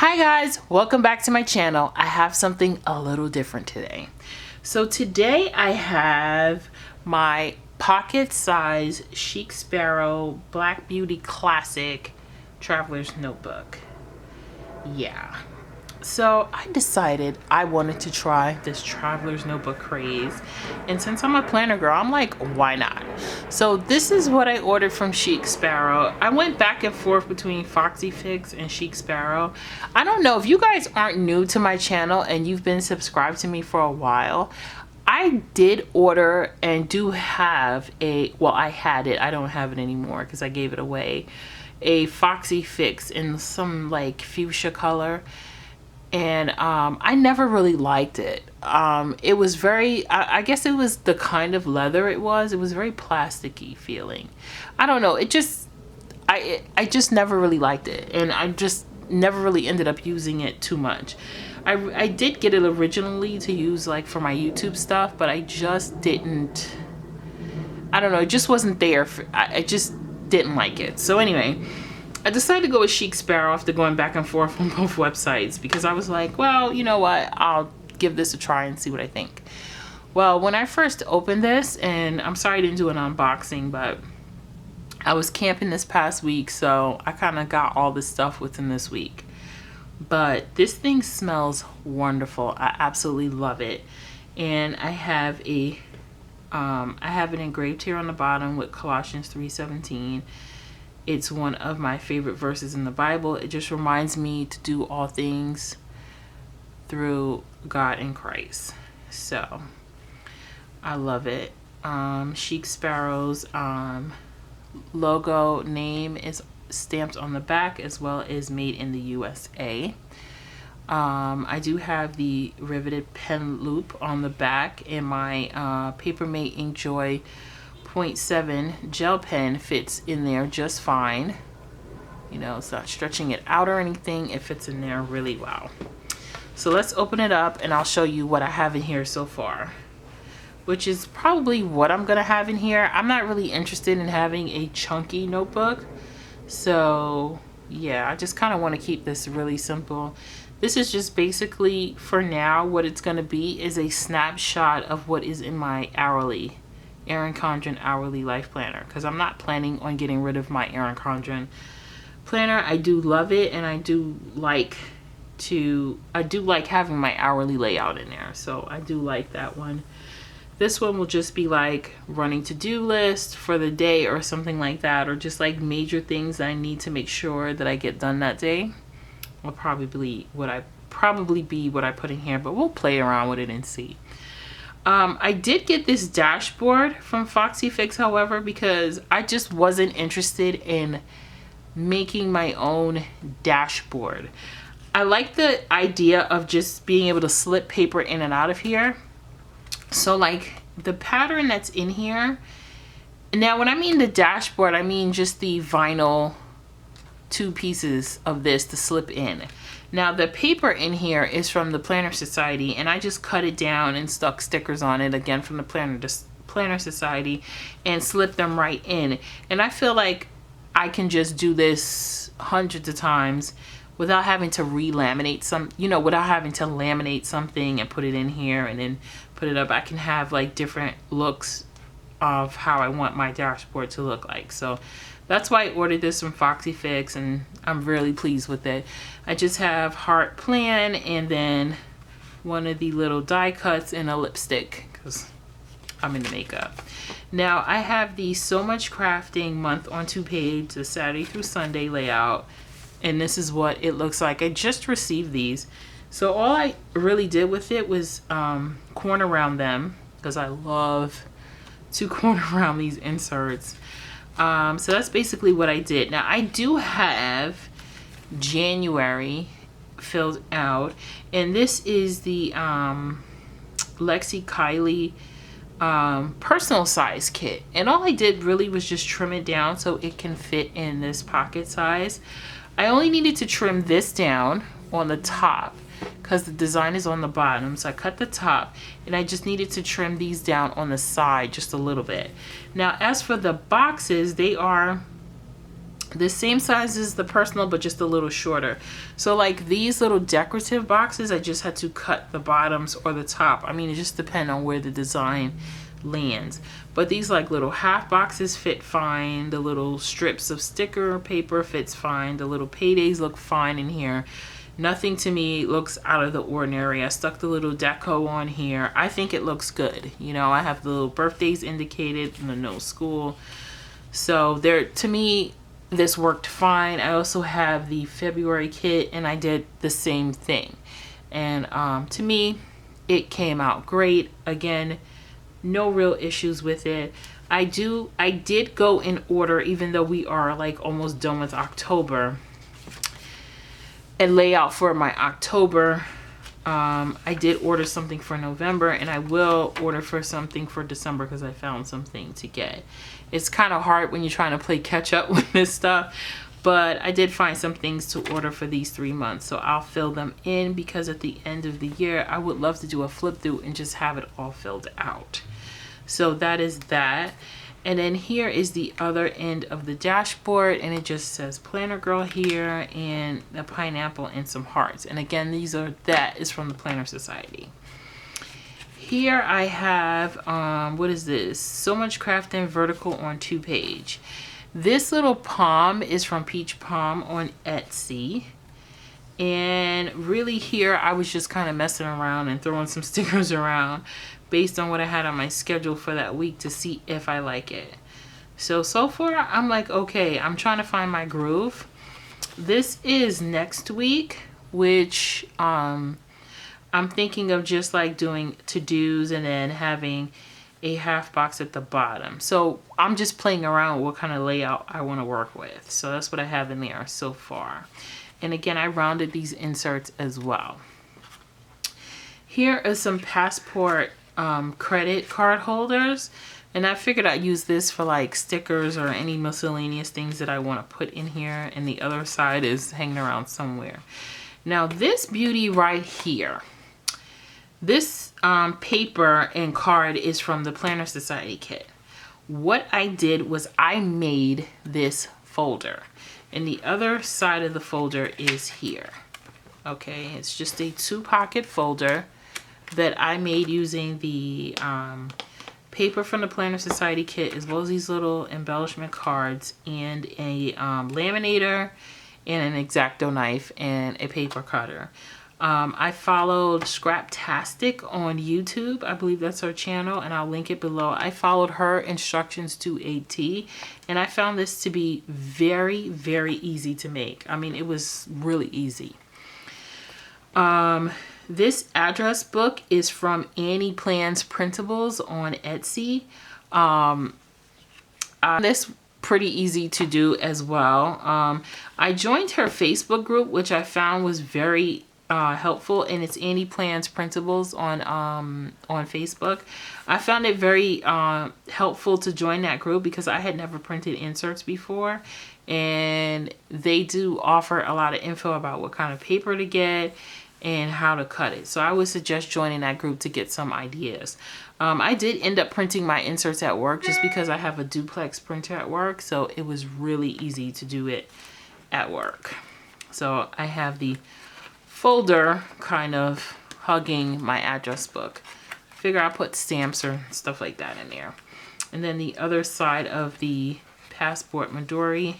Hi guys, welcome back to my channel. I have something a little different today. So today I have my pocket size Chic Sparrow Black Beauty Classic Traveler's Notebook. Yeah. So I decided I wanted to try this Traveler's Notebook craze. And since I'm a planner girl, I'm like, why not? So this is what I ordered from Chic Sparrow. I went back and forth between Foxy Fix and Chic Sparrow. I don't know if you guys aren't new to my channel and you've been subscribed to me for a while. I did order and do have I had it. I don't have it anymore because I gave it away. A Foxy Fix in some like fuchsia color. And I never really liked it. It was very, I guess it was the kind of leather it was very plasticky feeling. I don't know, I just never really liked it, and I just never really ended up using it too much. I did get it originally to use like for my YouTube stuff, but I just didn't, I don't know, it just wasn't there. I just didn't like it. So anyway, I decided to go with Chic Sparrow after going back and forth on both websites because I was like, well, you know what? I'll give this a try and see what I think. Well, when I first opened this, and I'm sorry I didn't do an unboxing, but I was camping this past week, so I kind of got all this stuff within this week. But this thing smells wonderful. I absolutely love it. And I have it engraved here on the bottom with Colossians 3:17. It's one of my favorite verses in the Bible. It just reminds me to do all things through God in Christ. So I love it. Chic Sparrow's logo name is stamped on the back, as well as made in the USA. I do have the riveted pen loop on the back, and my Papermate Inkjoy 0.7 gel pen fits in there just fine. You know, it's not stretching it out or anything. It fits in there really well. So let's open it up and I'll show you what I have in here so far, which is probably what I'm gonna have in here. I'm not really interested in having a chunky notebook, so yeah, I just kind of want to keep this really simple. This is just basically, for now, what it's gonna be is a snapshot of what is in my Erin Condren hourly life planner, because I'm not planning on getting rid of my Erin Condren planner. I do love it, and I do like having my hourly layout in there, so I do like that one. This one will just be like running to-do list for the day or something like that, or just like major things I need to make sure that I get done that day. Will probably be what I put in here, but we'll play around with it and see. I did get this dashboard from Foxy Fix, however, because I just wasn't interested in making my own dashboard. I like the idea of just being able to slip paper in and out of here. So like the pattern that's in here, now when I mean the dashboard, I mean just the vinyl 2 pieces of this to slip in. Now the paper in here is from the Planner Society, and I just cut it down and stuck stickers on it, again from the Planner Society, and slipped them right in. And I feel like I can just do this hundreds of times without having to re-laminate without having to laminate something and put it in here and then put it up. I can have like different looks of how I want my dashboard to look like. So that's why I ordered this from Foxy Fix, and I'm really pleased with it. I just have heart plan and then one of the little die cuts and a lipstick because I'm into makeup. Now I have the So Much Crafting month on 2 page, the Saturday through Sunday layout, and this is what it looks like. I just received these, so all I really did with it was corner round them, because I love to corner around these inserts. So that's basically what I did. Now I do have January filled out, and this is the Lexi Kylie personal size kit, and all I did really was just trim it down so it can fit in this pocket size. I only needed to trim this down on the top because the design is on the bottom, so I cut the top, and I just needed to trim these down on the side just a little bit. Now as for the boxes, they are The same size as the personal, but just a little shorter. So like these little decorative boxes, I just had to cut the bottoms or the top. I mean, it just depends on where the design lands. But these like little half boxes fit fine. The little strips of sticker paper fits fine. The little paydays look fine in here. Nothing to me looks out of the ordinary. I stuck the little deco on here. I think it looks good. You know, I have the little birthdays indicated and the no school. So there, to me, this worked fine. I also have the February kit and I did the same thing. And to me, it came out great. Again, no real issues with it. I did go in order, even though we are like almost done with October, and lay out for my October. I did order something for November, and I will order for something for December because I found something to get. It's kind of hard when you're trying to play catch up with this stuff, but I did find some things to order for these 3 months, so I'll fill them in because at the end of the year I would love to do a flip through and just have it all filled out. So that is that. And then here is the other end of the dashboard, and it just says Planner Girl here and a pineapple and some hearts. And again, that is from the Planner Society. Here I have, what is this? So Much Crafting Vertical on 2-page. This little palm is from Peach Palm on Etsy. And really here, I was just kind of messing around and throwing some stickers around based on what I had on my schedule for that week to see if I like it. So far, I'm like, okay, I'm trying to find my groove. This is next week, which, I'm thinking of just like doing to-dos and then having a half box at the bottom. So I'm just playing around with what kind of layout I want to work with. So that's what I have in there so far. And again, I rounded these inserts as well. Here is some passport credit card holders. And I figured I'd use this for like stickers or any miscellaneous things that I want to put in here. And the other side is hanging around somewhere. Now this beauty right here, this paper and card is from the Planner Society kit. What I did was I made this folder, and the other side of the folder is here. Okay, it's just a 2-pocket folder that I made using the paper from the Planner Society kit, as well as these little embellishment cards and a laminator and an X-Acto knife and a paper cutter. I followed Scraptastic on YouTube. I believe that's her channel, and I'll link it below. I followed her instructions to a T, and I found this to be very, very easy to make. I mean, it was really easy. This address book is from Annie Plans Printables on Etsy. This pretty easy to do as well. I joined her Facebook group, which I found was very helpful, and it's Annie Plans Printables on Facebook. I found it very helpful to join that group because I had never printed inserts before, and they do offer a lot of info about what kind of paper to get and how to cut it. So I would suggest joining that group to get some ideas. I did end up printing my inserts at work just because I have a duplex printer at work, so it was really easy to do it at work. So I have the folder kind of hugging my address book. I figure I'll put stamps or stuff like that in there. And then the other side of the Passport Midori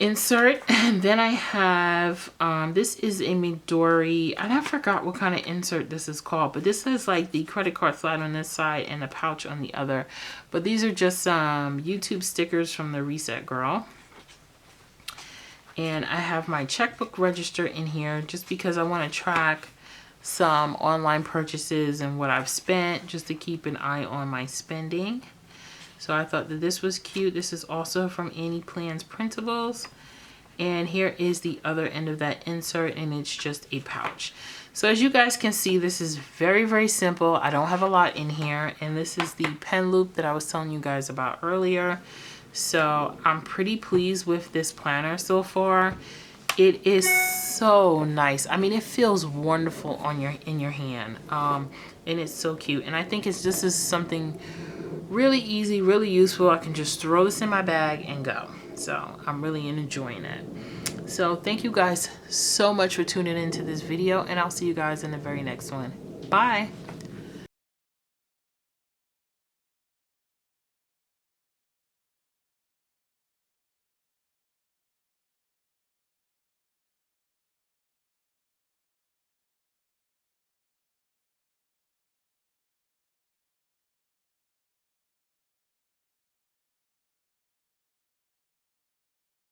insert. And then I have, this is a Midori, and I forgot what kind of insert this is called, but this has like the credit card slide on this side and a pouch on the other. But these are just some YouTube stickers from the Reset Girl. And I have my checkbook register in here just because I want to track some online purchases and what I've spent, just to keep an eye on my spending. So I thought that this was cute. This is also from Annie Plans Printables. And here is the other end of that insert, and it's just a pouch. So as you guys can see, this is very, very simple. I don't have a lot in here. And this is the pen loop that I was telling you guys about earlier. So I'm pretty pleased with this planner so far. It is so nice. I mean, it feels wonderful on in your hand, and it's so cute. And I think this is something really easy, really useful. I can just throw this in my bag and go. So I'm really enjoying it. So thank you guys so much for tuning into this video, and I'll see you guys in the very next one. Bye.